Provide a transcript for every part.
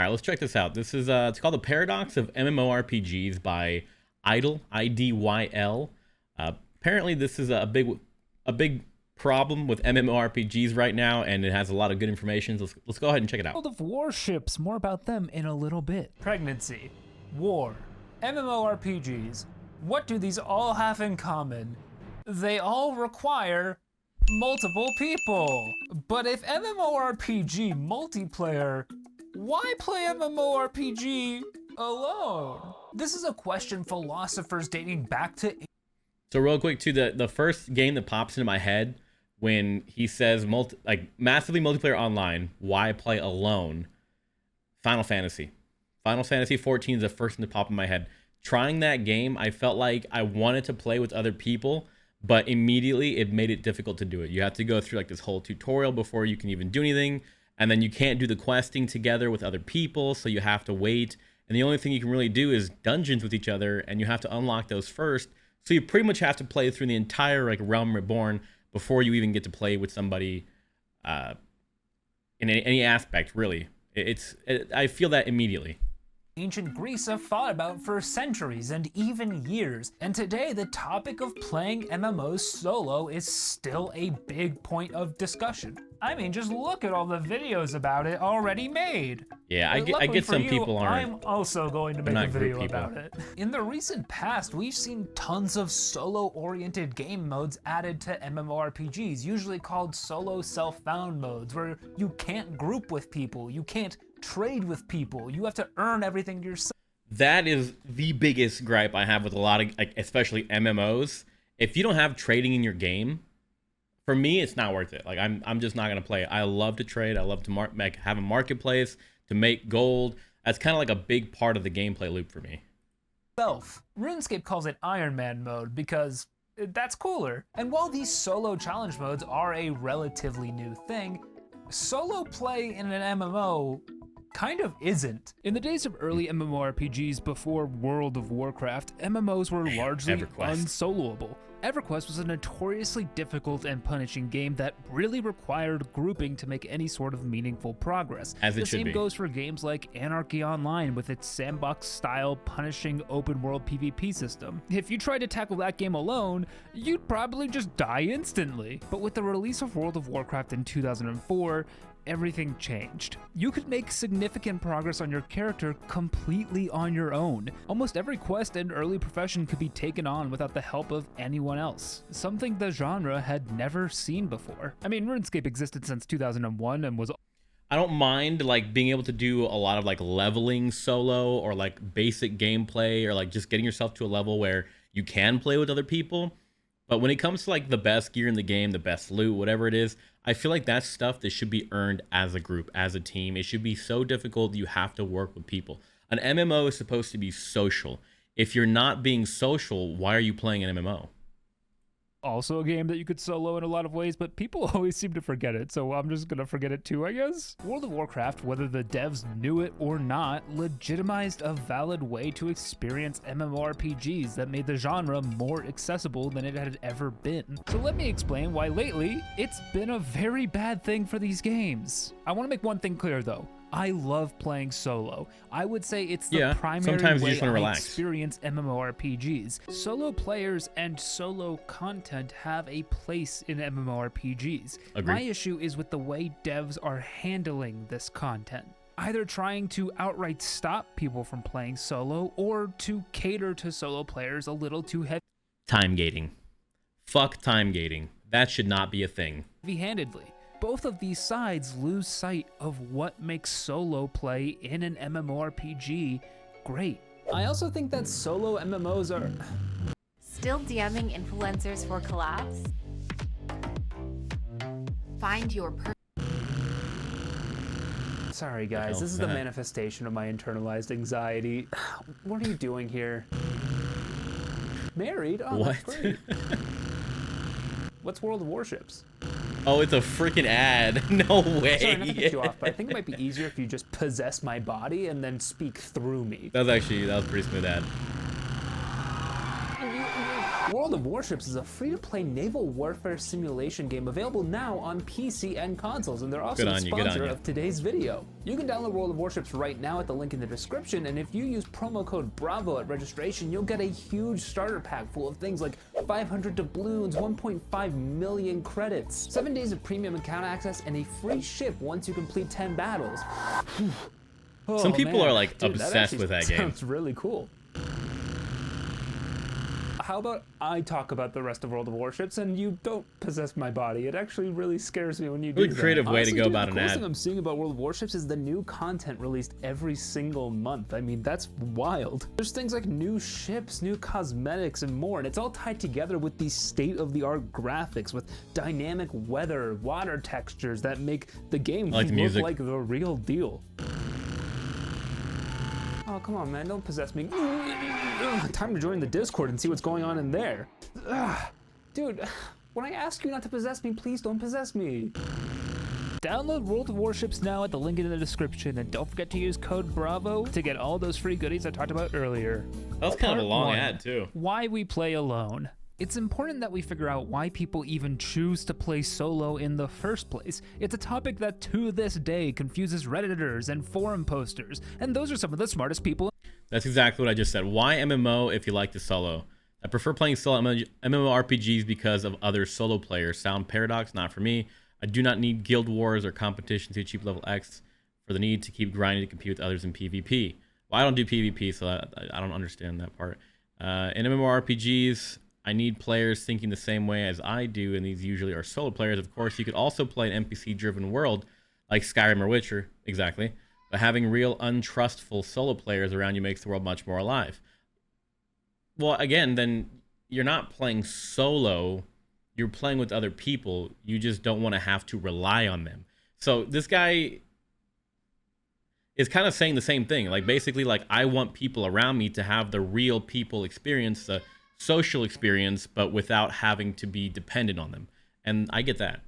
All right, let's check this out. This is it's called The Paradox of MMORPGs by Idle, IDYL. Apparently this is a big problem with MMORPGs right now, and it has a lot of good information. So let's go ahead and check it out. World of Warships, more about them in a little bit. Pregnancy, war, MMORPGs. What do these all have in common? They all require multiple people. But if MMORPG multiplayer, why play MMORPG alone? This is a question philosophers dating back to... So real quick too, the first game that pops into my head when he says massively multiplayer online, why play alone? Final Fantasy. Final Fantasy 14 is the first thing to pop in my head. Trying that game, I felt like I wanted to play with other people, but immediately it made it difficult to do it. You have to go through like this whole tutorial before you can even do anything. And then you can't do the questing together with other people, so you have to wait. And the only thing you can really do is dungeons with each other, and you have to unlock those first. So you pretty much have to play through the entire like Realm Reborn before you even get to play with somebody in any aspect, really. I feel that immediately. Ancient Greece have thought about for centuries and even years, and today the topic of playing MMOs solo is still a big point of discussion. I mean, just look at all the videos about it already made. Yeah, I get some people aren't. I'm also going to make a video about it. In the recent past, we've seen tons of solo-oriented game modes added to MMORPGs, usually called solo self-found modes, where you can't group with people, you can't trade with people, you have to earn everything yourself. That is the biggest gripe I have with a lot of, like, especially MMOs. If you don't have trading in your game, for me, it's not worth it. Like, I'm just not gonna play it. I love to trade. I love to have a marketplace to make gold. That's kind of like a big part of the gameplay loop for me. RuneScape calls it Iron Man mode because that's cooler. And while these solo challenge modes are a relatively new thing, solo play in an MMO kind of isn't. In the days of early MMORPGs before World of Warcraft, MMOs were largely unsoloable. EverQuest was a notoriously difficult and punishing game that really required grouping to make any sort of meaningful progress. The same goes for games like Anarchy Online with its sandbox-style punishing open-world PvP system. If you tried to tackle that game alone, you'd probably just die instantly. But with the release of World of Warcraft in 2004, everything changed. You could make significant progress on your character completely on your own. Almost every quest and early profession could be taken on without the help of anyone else, something the genre had never seen before. I mean, RuneScape existed since 2001 and was... I don't mind like being able to do a lot of like leveling solo or like basic gameplay or like just getting yourself to a level where you can play with other people. But when it comes to like the best gear in the game, the best loot, whatever it is, I feel like that's stuff that should be earned as a group, as a team. It should be so difficult that you have to work with people. An MMO is supposed to be social. If you're not being social, why are you playing an MMO? Also a game that you could solo in a lot of ways, but people always seem to forget it, so I'm just gonna forget it too, I guess. World of Warcraft, whether the devs knew it or not, legitimized a valid way to experience MMORPGs that made the genre more accessible than it had ever been. So let me explain why lately, it's been a very bad thing for these games. I want to make one thing clear though. I love playing solo. I would say it's the primary way I experience MMORPGs. Solo players and solo content have a place in MMORPGs. My issue is with the way devs are handling this content. Either trying to outright stop people from playing solo or to cater to solo players a little too heavy. Time gating. Fuck time gating. That should not be a thing. Heavy-handedly. Both of these sides lose sight of what makes solo play in an MMORPG great. I also think that solo MMOs are... Still DMing influencers for collabs? Find your Sorry guys, this is the manifestation of my internalized anxiety. What are you doing here? Married? Oh, that's great. What's World of Warships? Oh, it's a freaking ad. No way. Sorry, not to cut you off, but I think it might be easier if you just possess my body and then speak through me. That was a pretty smooth ad. World of Warships is a free-to-play naval warfare simulation game available now on PC and consoles, and they're also the sponsor of today's video. You can download World of Warships right now at the link in the description, and if you use promo code BRAVO at registration, you'll get a huge starter pack full of things like 500 doubloons, 1.5 million credits, 7 days of premium account access, and a free ship once you complete 10 battles. Some people are like obsessed with that game. Sounds really cool. How about I talk about the rest of World of Warships and you don't possess my body? It actually really scares me when you do that. Really creative way to go about an ad. The coolest thing I'm seeing about World of Warships is the new content released every single month. I mean, that's wild. There's things like new ships, new cosmetics, and more, and it's all tied together with these state-of-the-art graphics with dynamic weather, water textures that make the game look like the real deal. Oh, come on, man, don't possess me. Time to join the Discord and see what's going on in there. Dude, when I ask you not to possess me, please don't possess me. Download World of Warships now at the link in the description, and don't forget to use code BRAVO to get all those free goodies I talked about earlier. That was kind of a long ad, too. Why we play alone. It's important that we figure out why people even choose to play solo in the first place. It's a topic that to this day confuses Redditors and forum posters, and those are some of the smartest people. That's exactly what I just said. Why MMO if you like to solo? I prefer playing solo MMORPGs because of other solo players. Sound paradox? Not for me. I do not need guild wars or competition to achieve level X for the need to keep grinding to compete with others in PvP. Well, I don't do PvP, so I don't understand that part. In MMORPGs, I need players thinking the same way as I do, and these usually are solo players. Of course, you could also play an NPC-driven world like Skyrim or Witcher, exactly, but having real untrustful solo players around you makes the world much more alive. Well, again, then you're not playing solo, you're playing with other people. You just don't want to have to rely on them. So this guy is kind of saying the same thing. Like, basically, like, I want people around me to have the real people experience, the social experience, but without having to be dependent on them. And I get that.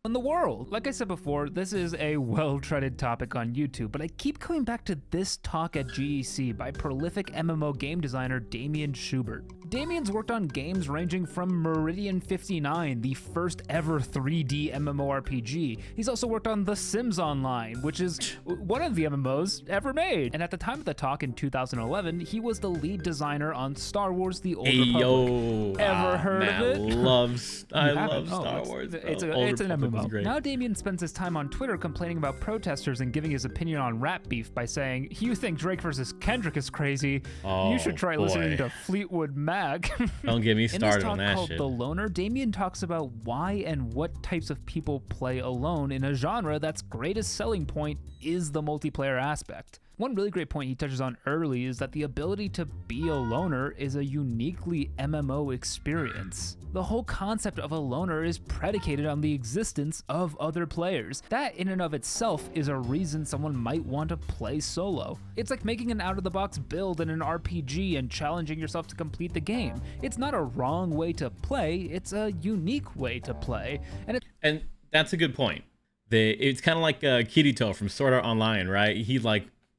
In the world. Like I said before, this is a well-treaded topic on YouTube, but I keep coming back to this talk at GEC by prolific MMO game designer Damien Schubert. Damien's worked on games ranging from Meridian 59, the first ever 3D MMORPG. He's also worked on The Sims Online, which is one of the MMOs ever made. And at the time of the talk in 2011, he was the lead designer on Star Wars: The Old Republic. Ever heard of it? I love Star Wars. It's an MMO. Now Damien spends his time on Twitter complaining about protesters and giving his opinion on rap beef by saying, "You think Drake versus Kendrick is crazy? You should try listening to Fleetwood Mac." Don't get me started on that shit. In this talk called The Loner, Damien talks about why and what types of people play alone in a genre that's greatest selling point is the multiplayer aspect. One really great point he touches on early is that the ability to be a loner is a uniquely MMO experience. The whole concept of a loner is predicated on the existence of other players. That in and of itself is a reason someone might want to play solo. It's like making an out-of-the-box build in an RPG and challenging yourself to complete the game. It's not a wrong way to play, it's a unique way to play. And that's a good point. It's kind of like Kirito from Sword Art Online, right?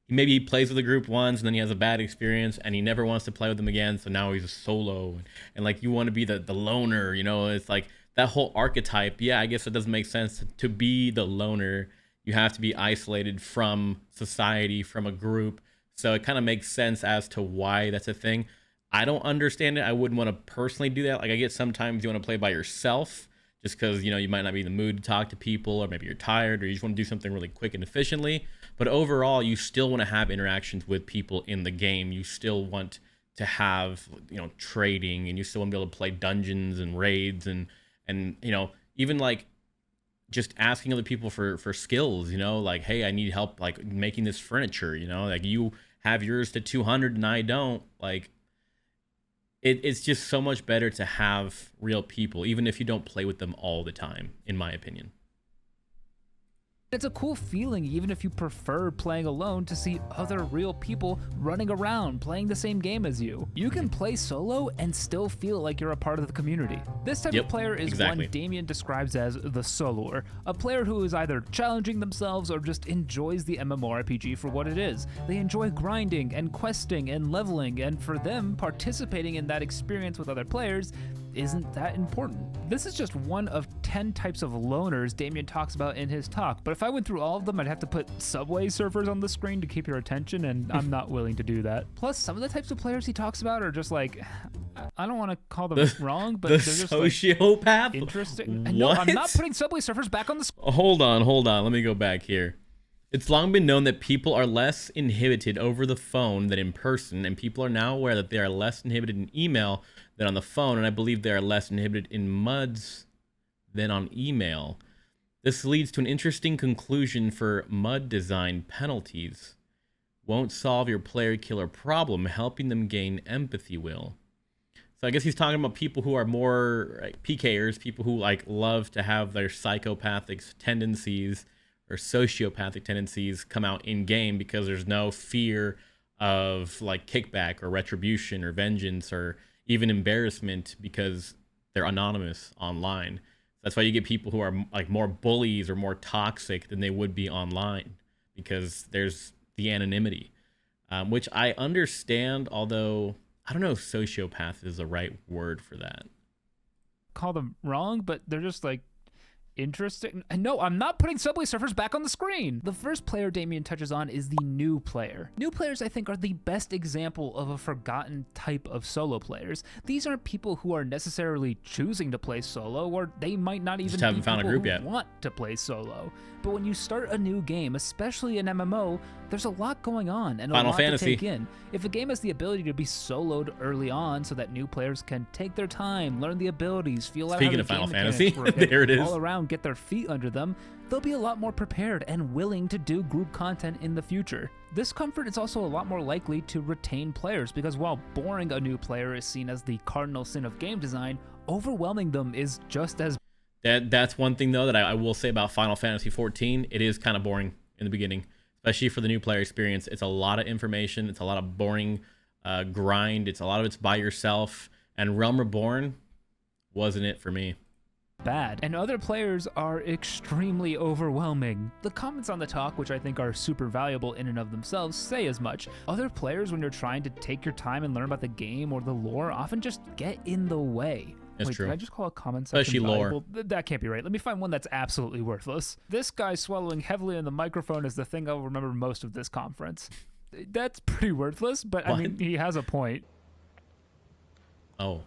Maybe he plays with a group once and then he has a bad experience and he never wants to play with them again, so now he's a solo, and like you want to be the loner, you know. It's like that whole archetype. Yeah, I guess it doesn't make sense to be the loner. You have to be isolated from society, from a group, so it kind of makes sense as to why that's a thing. I don't understand it. I wouldn't want to personally do that. Like, I get sometimes you want to play by yourself just because, you know, you might not be in the mood to talk to people, or maybe you're tired, or you just want to do something really quick and efficiently. But overall, you still want to have interactions with people in the game. You still want to have, you know, trading, and you still want to be able to play dungeons and raids and you know, even like just asking other people for skills, you know, like, hey, I need help like making this furniture, you know, like you have yours to 200 and I don't. Like, it's just so much better to have real people, even if you don't play with them all the time, in my opinion. It's a cool feeling, even if you prefer playing alone, to see other real people running around playing the same game as you. You can play solo and still feel like you're a part of the community. This type of player is one Damien describes as the soloer, a player who is either challenging themselves or just enjoys the MMORPG for what it is. They enjoy grinding and questing and leveling, and for them, participating in that experience with other players isn't that important. This is just one of 10 types of loners Damien talks about in his talk, but if I went through all of them, I'd have to put Subway surfers on the screen to keep your attention, and I'm not willing to do that. Plus, some of the types of players he talks about are just like, I don't want to call them wrong, but they're just sociopath? Like, interesting. No, I'm not putting Subway surfers back on the screen. Hold on. Let me go back here. It's long been known that people are less inhibited over the phone than in person, and people are now aware that they are less inhibited in email than on the phone, and I believe they are less inhibited in MUDs than on email. This leads to an interesting conclusion for MUD design penalties. Won't solve your player killer problem, helping them gain empathy will. So I guess he's talking about people who are more like PKers, people who like love to have their psychopathic tendencies or sociopathic tendencies come out in game because there's no fear of like kickback or retribution or vengeance or even embarrassment because they're anonymous online. That's why you get people who are like more bullies or more toxic than they would be online because there's the anonymity, which I understand, although I don't know if sociopath is the right word for that. Call them wrong, but they're just like interesting. No, I'm not putting Subway surfers back on the screen. The first player Damien touches on is the new player. New players, I think, are the best example of a forgotten type of solo players. These aren't people who are necessarily choosing to play solo, or they might not even just haven't found a group who yet. Want to play solo. But when you start a new game, especially an MMO, there's a lot going on and a lot to take in. If a game has the ability to be soloed early on so that new players can take their time, learn the abilities, feel out how the Final game Fantasy, work, there it is. All around, get their feet under them, they'll be a lot more prepared and willing to do group content in the future. This comfort is also a lot more likely to retain players because while boring a new player is seen as the cardinal sin of game design, overwhelming them is just as That's one thing, though, that I will say about Final Fantasy XIV. It is kind of boring in the beginning, especially for the new player experience. It's a lot of information. It's a lot of boring grind. A lot of it's by yourself. And Realm Reborn wasn't it for me. Bad, and other players are extremely overwhelming. The comments on the talk, which I think are super valuable in and of themselves, say as much. Other players, when you're trying to take your time and learn about the game or the lore, often just get in the way. That's true. Did I just call a comment section especially valuable? Lore. That can't be right. Let me find one that's absolutely worthless. This guy swallowing heavily in the microphone is the thing I'll remember most of this conference. That's pretty worthless, but what? I mean, he has a point. Oh.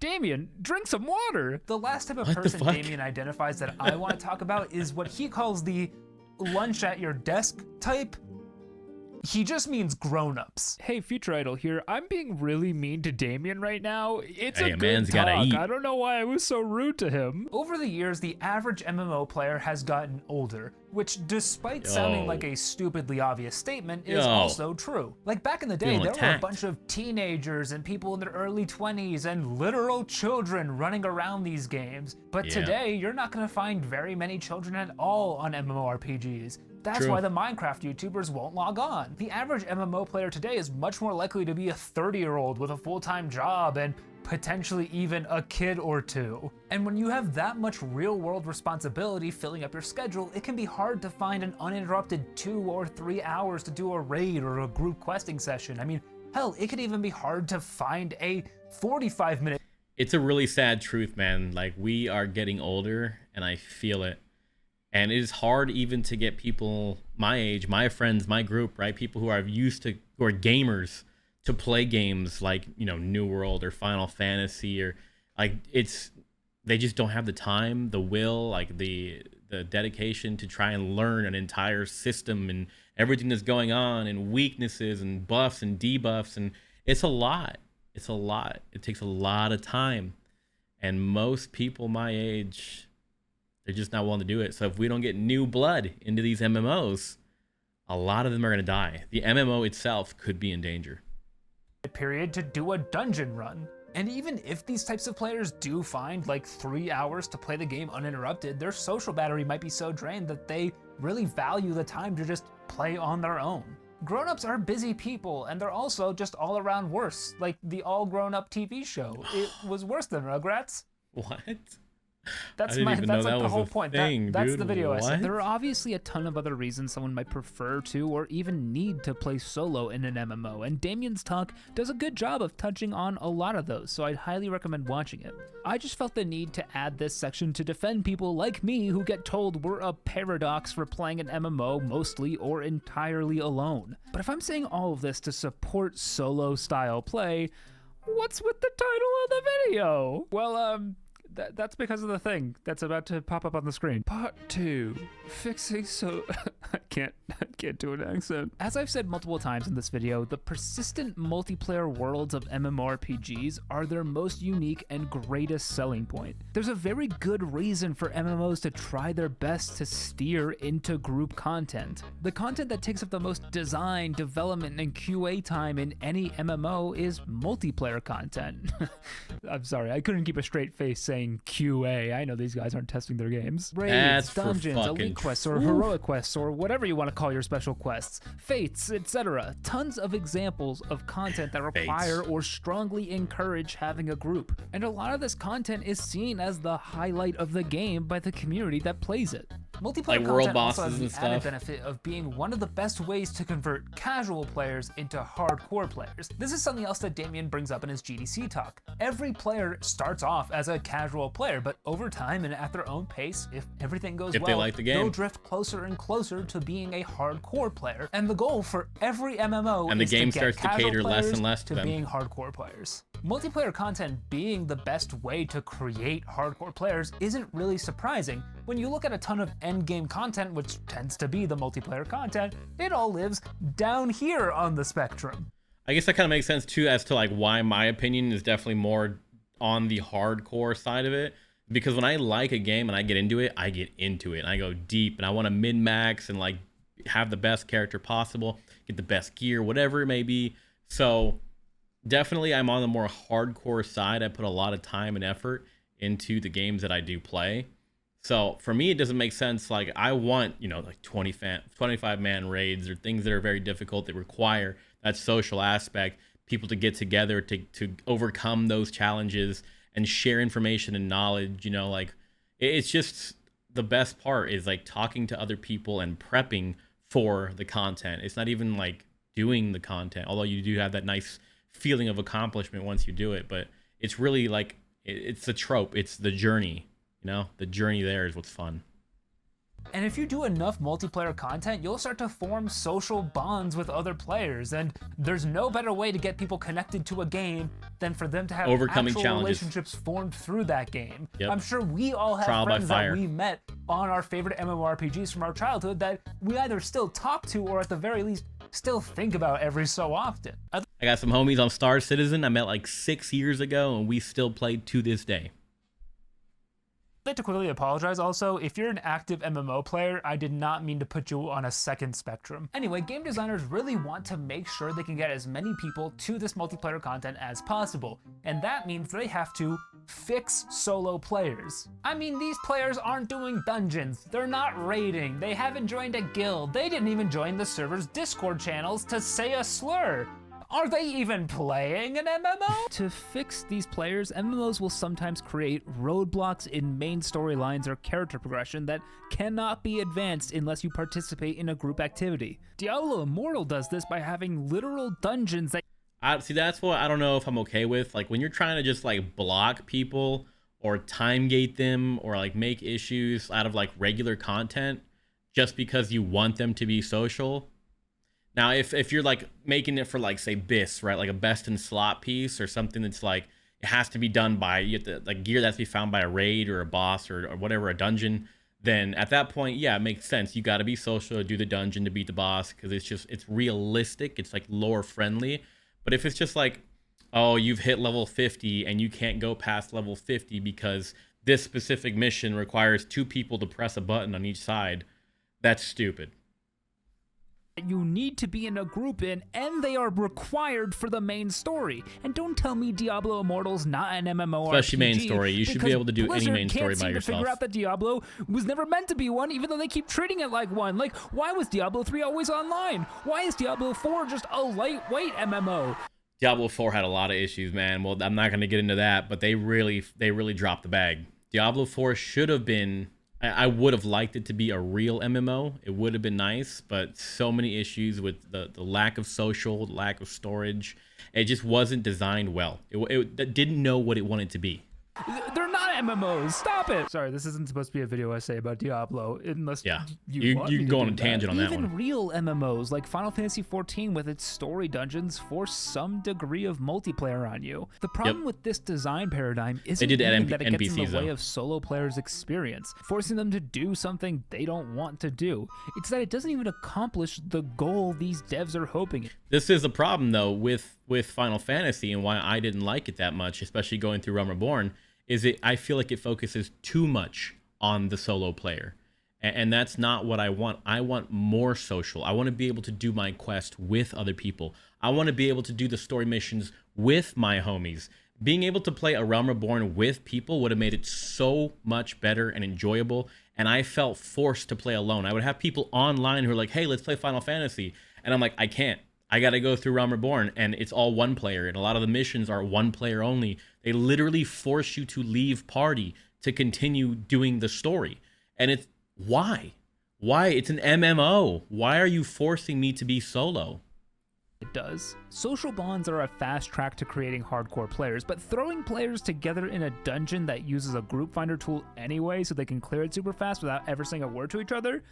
Damien, drink some water. The last type of person Damien identifies that I want to talk about is what he calls the lunch at your desk type. He just means grown-ups. Hey, Future Idol here. I'm being really mean to Damien right now. It's a good talk. Gotta eat. I don't know why I was so rude to him. Over the years, the average MMO player has gotten older, which despite sounding like a stupidly obvious statement, is also true. Like back in the day, there were a bunch of teenagers and people in their early 20s and literal children running around these games. But today, you're not gonna find very many children at all on MMORPGs. That's why the Minecraft YouTubers won't log on. The average MMO player today is much more likely to be a 30-year-old with a full-time job and potentially even a kid or two. And when you have that much real-world responsibility filling up your schedule, it can be hard to find an uninterrupted 2 or 3 hours to do a raid or a group questing session. I mean, hell, it could even be hard to find a 45-minute. It's a really sad truth, man. Like, we are getting older, and I feel it. And it is hard even to get people my age, my friends, my group, right? People who are used to, who are gamers, to play games like, you know, New World or Final Fantasy, or like they just don't have the time, the will, like the dedication to try and learn an entire system and everything that's going on and weaknesses and buffs and debuffs. And it's a lot. It's a lot. It takes a lot of time. And most people my age, they're just not willing to do it. So if we don't get new blood into these MMOs, a lot of them are going to die. The MMO itself could be in danger. Period to do a dungeon run. And even if these types of players do find like 3 hours to play the game uninterrupted, their social battery might be so drained that they really value the time to just play on their own. Grown-ups are busy people, and they're also just all around worse, like the All Grown Up TV show. It was worse than Rugrats. What? That's like the whole point. That's dude. the video I said. What? There are obviously a ton of other reasons someone might prefer to or even need to play solo in an MMO, and Damien's talk does a good job of touching on a lot of those, so I'd highly recommend watching it. I just felt the need to add this section to defend people like me who get told we're a paradox for playing an MMO mostly or entirely alone. But if I'm saying all of this to support solo style play, what's with the title of the video? Well, that's because of the thing that's about to pop up on the screen. Part 2, fixing I can't do an accent. As I've said multiple times in this video, the persistent multiplayer worlds of MMORPGs are their most unique and greatest selling point. There's a very good reason for MMOs to try their best to steer into group content. The content that takes up the most design, development, and QA time in any MMO is multiplayer content. I'm sorry, I couldn't keep a straight face saying QA. I know these guys aren't testing their games. Raids, dungeons, elite quests, or heroic quests, or whatever you want to call your special quests, fates, etc. Tons of examples of content that require or strongly encourage having a group. And a lot of this content is seen as the highlight of the game by the community that plays it. Multiplayer content also has the added benefit of being one of the best ways to convert casual players into hardcore players. This is something else that Damien brings up in his GDC talk. Every player starts off as a casual player, but over time and at their own pace, if everything goes well, they like the game, they'll drift closer and closer to being a hardcore player. And the goal for every MMO and the is game to get starts to cater less and less to them. being hardcore players. Multiplayer content being the best way to create hardcore players isn't really surprising. When you look at a ton of endgame content, which tends to be the multiplayer content, it all lives down here on the spectrum. I guess that kind of makes sense too as to like why my opinion is definitely more on the hardcore side of it. Because when I like a game and I get into it, and I go deep and I want to min-max and like have the best character possible, get the best gear, whatever it may be. So definitely I'm on the more hardcore side. I put a lot of time and effort into the games that I do play. So for me, it doesn't make sense. Like I want, like 25 man raids or things that are very difficult that require that social aspect, people to get together to overcome those challenges and share information and knowledge. Like it's just the best part is like talking to other people and prepping for the content. It's not even like doing the content, although you do have that nice feeling of accomplishment once you do it, but it's really like it's the trope, it's the journey. The journey there is what's fun. And if you do enough multiplayer content, you'll start to form social bonds with other players, and there's no better way to get people connected to a game than for them to have overcoming actual challenges, relationships formed through that game. Yep. I'm sure we all have friends that we met on our favorite MMORPGs from our childhood that we either still talk to or at the very least still think about every so often. I got some homies on Star Citizen I met like 6 years ago, and we still play to this day. I'd like to quickly apologize also. If you're an active MMO player, I did not mean to put you on a second spectrum. Anyway, game designers really want to make sure they can get as many people to this multiplayer content as possible, and that means they have to fix solo players. I mean, these players aren't doing dungeons, they're not raiding, they haven't joined a guild, they didn't even join the server's Discord channels to say a slur. Are they even playing an MMO? To fix these players, MMOs will sometimes create roadblocks in main storylines or character progression that cannot be advanced unless you participate in a group activity. Diablo Immortal does this by having literal dungeons that see, that's what I don't know if I'm okay with. Like when you're trying to just like block people or time gate them or like make issues out of like regular content just because you want them to be social. Now, if you're like making it for like say BIS, right, like a best in slot piece or something that's like it has to be done by like gear that's to be found by a raid or a boss or whatever, a dungeon, then at that point, yeah, it makes sense. You got to be social to do the dungeon to beat the boss because it's realistic. It's like lore friendly. But if it's just like, oh, you've hit level 50 and you can't go past level 50 because this specific mission requires 2 people to press a button on each side, that's stupid. that you need to be in a group in, and they are required for the main story. And don't tell me Diablo Immortal's not an MMORPG. Especially main story. You should be able to do any main story by yourself. Can't seem to figure out that Diablo was never meant to be one, even though they keep treating it like one. Like, why was Diablo 3 always online? Why is Diablo 4 just a lightweight MMO? Diablo 4 had a lot of issues, man. Well, I'm not going to get into that, but they really dropped the bag. Diablo 4 should have been, I would have liked it to be a real MMO. It would have been nice, but so many issues with the lack of social, lack of storage. It just wasn't designed well. It didn't know what it wanted to be. They're not MMOs. Stop it. Sorry, this isn't supposed to be a video essay about Diablo, unless you can go on a tangent on that one. Even real MMOs like Final Fantasy XIV with its story dungeons force some degree of multiplayer on you. The problem with this design paradigm isn't that it gets in the way of solo players' experience, forcing them to do something they don't want to do. It's that it doesn't even accomplish the goal these devs are hoping. This is a problem though with Final Fantasy, and why I didn't like it that much, especially going through Realm Reborn. I feel like it focuses too much on the solo player. And that's not what I want. I want more social. I want to be able to do my quest with other people. I want to be able to do the story missions with my homies. Being able to play a Realm Reborn with people would have made it so much better and enjoyable. And I felt forced to play alone. I would have people online who are like, hey, let's play Final Fantasy. And I'm like, I can't. I got to go through Realm Reborn, and it's all one player, and a lot of the missions are one player only. They literally force you to leave party to continue doing the story. And it's why? It's an MMO. Why are you forcing me to be solo? It does. Social bonds are a fast track to creating hardcore players, but throwing players together in a dungeon that uses a group finder tool anyway so they can clear it super fast without ever saying a word to each other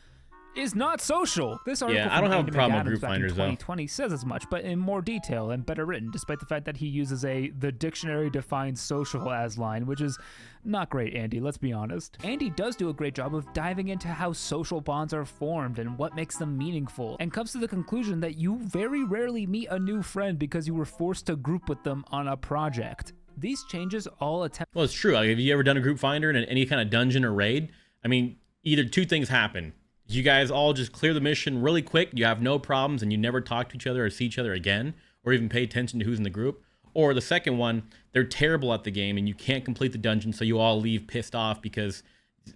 is not social. This article I don't have a problem with group finders though. 2020 says as much, but in more detail and better written, despite the fact that he uses the dictionary defines social as line, which is not great, Andy, let's be honest. Andy does do a great job of diving into how social bonds are formed and what makes them meaningful, and comes to the conclusion that you very rarely meet a new friend because you were forced to group with them on a project. These changes all attempt. Well, it's true. Like, have you ever done a group finder in any kind of dungeon or raid? I mean, either two things happen. You guys all just clear the mission really quick, you have no problems, and you never talk to each other or see each other again, or even pay attention to who's in the group. Or the second one, they're terrible at the game and you can't complete the dungeon, so you all leave pissed off because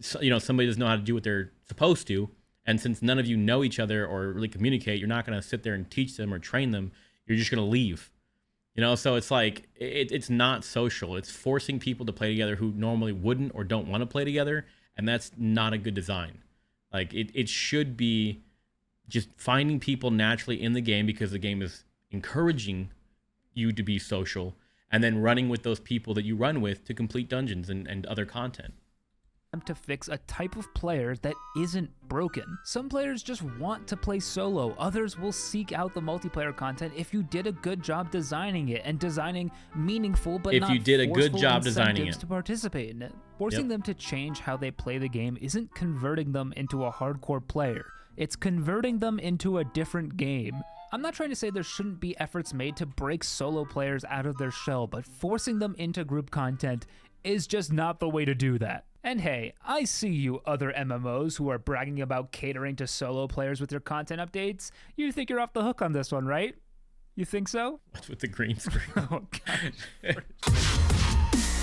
somebody doesn't know how to do what they're supposed to. And since none of you know each other or really communicate, you're not going to sit there and teach them or train them. You're just going to leave. So it's like, it's not social. It's forcing people to play together who normally wouldn't or don't want to play together, and that's not a good design. Like, it should be just finding people naturally in the game because the game is encouraging you to be social, and then running with those people that you run with to complete dungeons and other content. To fix a type of player that isn't broken. Some players just want to play solo. Others will seek out the multiplayer content if you did a good job designing it and designing meaningful but not forceful incentives to participate in it. Forcing them to change how they play the game isn't converting them into a hardcore player. It's converting them into a different game. I'm not trying to say there shouldn't be efforts made to break solo players out of their shell, but forcing them into group content is just not the way to do that. And hey, I see you other MMOs who are bragging about catering to solo players with your content updates. You think you're off the hook on this one, right? You think so? What's with the green screen? Oh, gosh.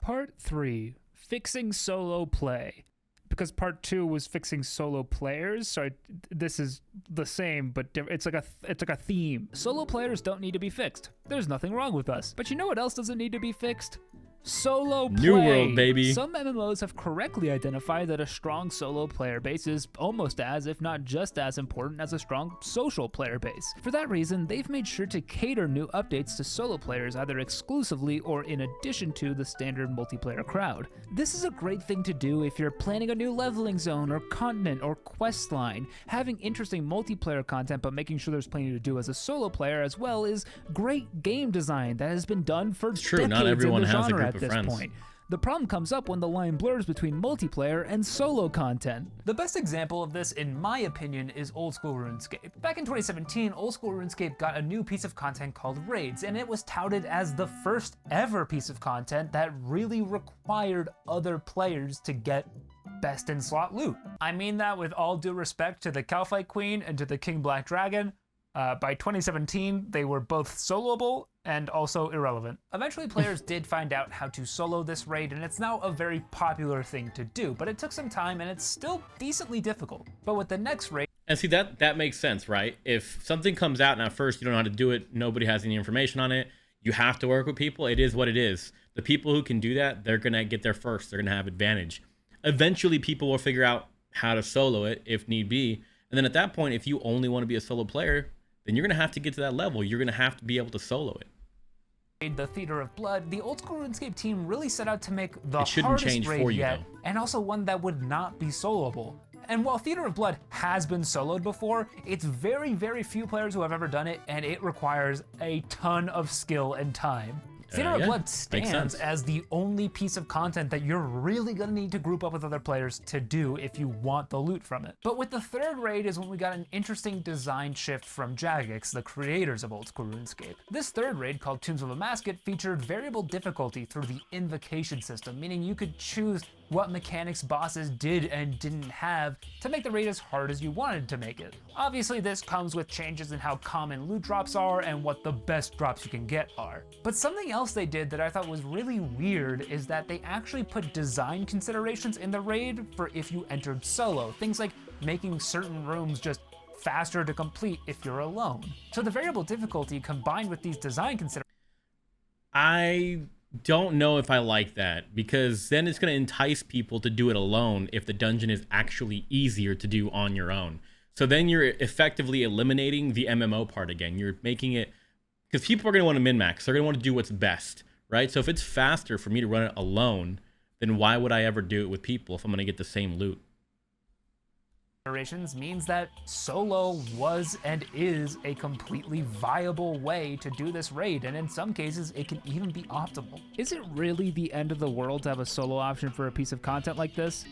Part 3, fixing solo play. Because part 2 was fixing solo players, so this is the same, but it's like a theme. Solo players don't need to be fixed. There's nothing wrong with us. But you know what else doesn't need to be fixed? Solo play. New World, baby. Some MMOs have correctly identified that a strong solo player base is almost as, if not just as important as a strong social player base. For that reason, they've made sure to cater new updates to solo players either exclusively or in addition to the standard multiplayer crowd. This is a great thing to do if you're planning a new leveling zone or continent or quest line. Having interesting multiplayer content but making sure there's plenty to do as a solo player as well is great game design that has been done for decades not everyone in the has a genre group at of this friends. point. The problem comes up when the line blurs between multiplayer and solo content. The best example of this, in my opinion, is old school RuneScape. Back in 2017, old school RuneScape got a new piece of content called Raids, and it was touted as the first ever piece of content that really required other players to get best in slot loot. I mean that with all due respect to the Cowfight Queen and to the King Black Dragon, By 2017, they were both soloable and also irrelevant. Eventually, players did find out how to solo this raid, and it's now a very popular thing to do, but it took some time and it's still decently difficult. But with the next raid... And see, that makes sense, right? If something comes out and at first you don't know how to do it, nobody has any information on it, you have to work with people, it is what it is. The people who can do that, they're gonna get there first, they're gonna have advantage. Eventually, people will figure out how to solo it if need be, and then at that point, if you only want to be a solo player, then you're gonna have to get to that level. You're gonna have to be able to solo it. The Theater of Blood, the old school RuneScape team really set out to make the It shouldn't hardest change raid for you, yet, though. and also one that would not be soloable. And while Theater of Blood has been soloed before, it's very, very few players who have ever done it, and it requires a ton of skill and time. Theater of Blood stands as the only piece of content that you're really gonna need to group up with other players to do if you want the loot from it. But with the third raid is when we got an interesting design shift from Jagex, the creators of old school RuneScape. This third raid, called Tombs of a Masket, featured variable difficulty through the invocation system, meaning you could choose what mechanics bosses did and didn't have to make the raid as hard as you wanted to make it. Obviously, this comes with changes in how common loot drops are and what the best drops you can get are. But something else they did that I thought was really weird is that they actually put design considerations in the raid for if you entered solo. Things like making certain rooms just faster to complete if you're alone. So the variable difficulty combined with these design considerations... I don't know if I like that, because then it's going to entice people to do it alone if the dungeon is actually easier to do on your own. So then you're effectively eliminating the MMO part again. You're making it, because people are going to want to min-max. They're going to want to do what's best, right? So if it's faster for me to run it alone, then why would I ever do it with people if I'm going to get the same loot? Means that solo was and is a completely viable way to do this raid, and in some cases it can even be optimal. Is it really the end of the world to have a solo option for a piece of content like this?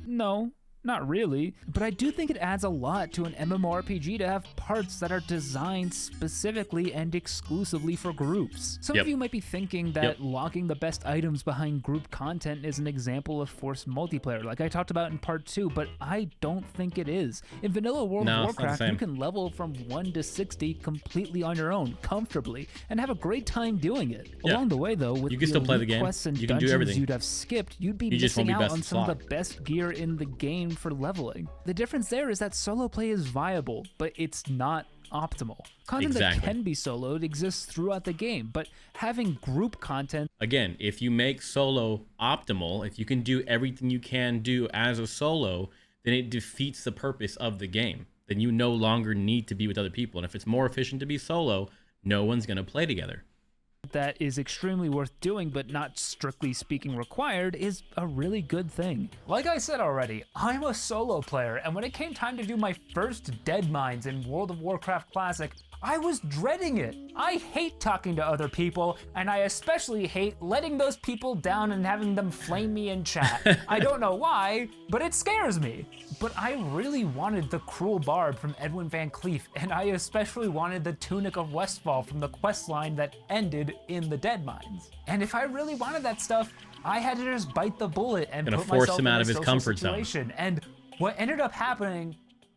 No, not really, but I do think it adds a lot to an MMORPG to have parts that are designed specifically and exclusively for groups. Some of you might be thinking that locking the best items behind group content is an example of forced multiplayer, like I talked about in part 2, but I don't think it is. In vanilla World of Warcraft, you can level from 1 to 60 completely on your own, comfortably, and have a great time doing it. Along the way, though, with you can still play the game. Quests and you can do everything. You'd have skipped, you'd be missing out on some of the best gear in the game for leveling. The difference there is that solo play is viable, but it's not optimal. Content that can be soloed exists throughout the game, but having group content... Again, if you make solo optimal, if you can do everything you can do as a solo, then it defeats the purpose of the game. Then you no longer need to be with other people. And if it's more efficient to be solo, no one's going to play together. That is extremely worth doing, but not strictly speaking required, is a really good thing. Like I said already, I'm a solo player, and when it came time to do my first Dead Mines in World of Warcraft Classic, I was dreading it. I hate talking to other people, and I especially hate letting those people down and having them flame me in chat. I don't know why, but it scares me. But I really wanted the Cruel Bard from Edwin Van Cleef, and I especially wanted the Tunic of Westfall from the questline that ended in the Dead Mines. And if I really wanted that stuff, I had to just bite the bullet and put myself in a social situation. And what ended up happening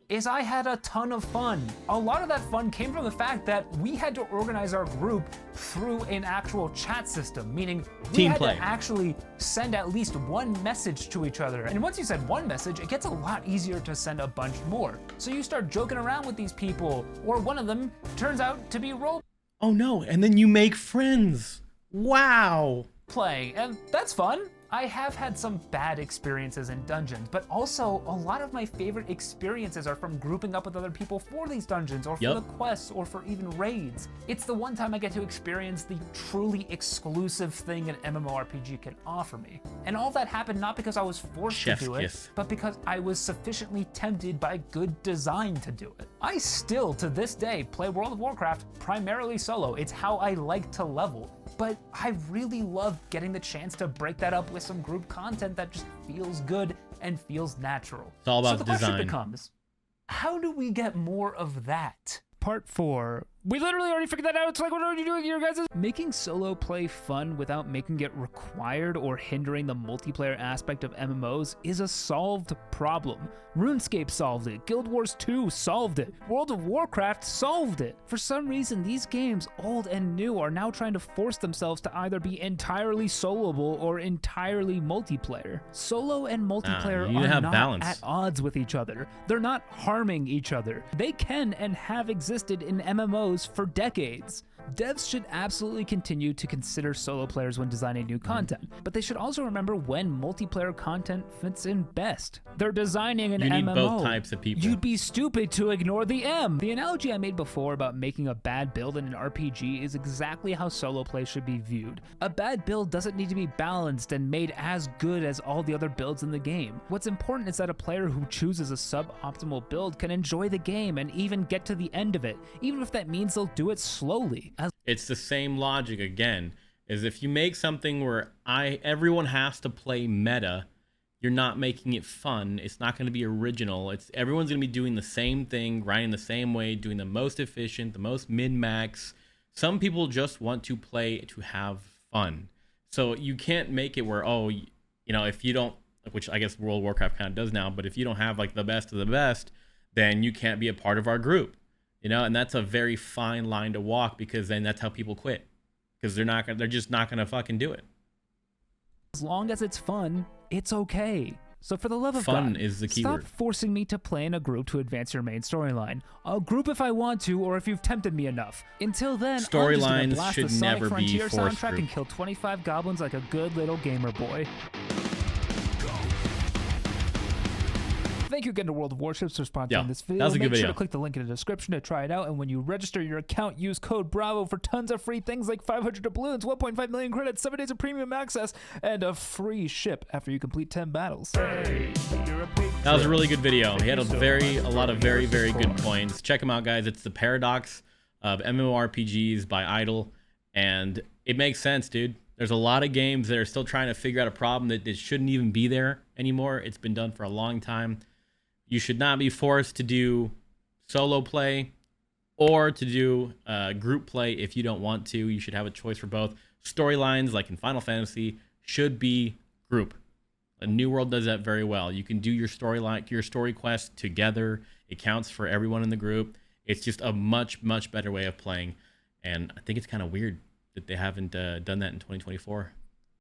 is I had a ton of fun. A lot of that fun came from the fact that we had to organize our group through an actual chat system, meaning we had to actually send at least one message to each other. And once you send one message, it gets a lot easier to send a bunch more. So you start joking around with these people, or one of them turns out to be role Oh no, and then you make friends. Wow. playing, and that's fun. I have had some bad experiences in dungeons, but also a lot of my favorite experiences are from grouping up with other people for these dungeons, or for the quests, or for even raids. It's the one time I get to experience the truly exclusive thing an MMORPG can offer me. And all that happened not because I was forced to do it, but because I was sufficiently tempted by good design to do it. I still, to this day, play World of Warcraft primarily solo. It's how I like to level. But I really love getting the chance to break that up with some group content that just feels good and feels natural. It's all about so the design. question becomes, how do we get more of that? Part 4, We literally already figured that out. It's like, what are you doing here, guys? Making solo play fun without making it required or hindering the multiplayer aspect of MMOs is a solved problem. RuneScape solved it. Guild Wars 2 solved it. World of Warcraft solved it. For some reason, these games, old and new, are now trying to force themselves to either be entirely soloable or entirely multiplayer. Solo and multiplayer are not at odds with each other. They're not harming each other. They can and have existed in MMOs for decades. Devs should absolutely continue to consider solo players when designing new content, but they should also remember when multiplayer content fits in best. They're designing an MMO. You need both types of people. You'd be stupid to ignore the M. The analogy I made before about making a bad build in an RPG is exactly how solo play should be viewed. A bad build doesn't need to be balanced and made as good as all the other builds in the game. What's important is that a player who chooses a suboptimal build can enjoy the game and even get to the end of it, even if that means they'll do it slowly. It's the same logic again, is if you make something where everyone has to play meta, you're not making it fun. It's not going to be original. Everyone's going to be doing the same thing, grinding the same way, doing the most efficient, the most min-max. Some people just want to play to have fun. So you can't make it where, if you don't, which I guess World of Warcraft kind of does now, but if you don't have like the best of the best, then you can't be a part of our group. And that's a very fine line to walk, because then that's how people quit, because they're just not gonna fucking do it. As long as it's fun, it's okay. So for the love of fun God, is the key word. Stop forcing me to play in a group to advance your main storyline. I'll group if I want to, or if you've tempted me enough. Until then, storylines blast should the Sonic never be Frontier forced soundtrack through. and kill 25 goblins like a good little gamer boy. Thank you again to World of Warships for sponsoring this video. That was a good Make sure video. to click the link in the description to try it out, and when you register your account, use code BRAVO for tons of free things like 500 doubloons, 1.5 million credits, 7 days of premium access, and a free ship after you complete 10 battles. Hey, that was a really good video. He had a lot of very, very good points. Check him out, guys. It's the paradox of MMORPGs by Idle, and it makes sense, dude. There's a lot of games that are still trying to figure out a problem that shouldn't even be there anymore. It's been done for a long time. You should not be forced to do solo play or to do group play if you don't want to. You should have a choice for both. Storylines, like in Final Fantasy, should be group. A New World does that very well. You can do your story quest together. It counts for everyone in the group. It's just a much, much better way of playing. And I think it's kind of weird that they haven't done that in 2024.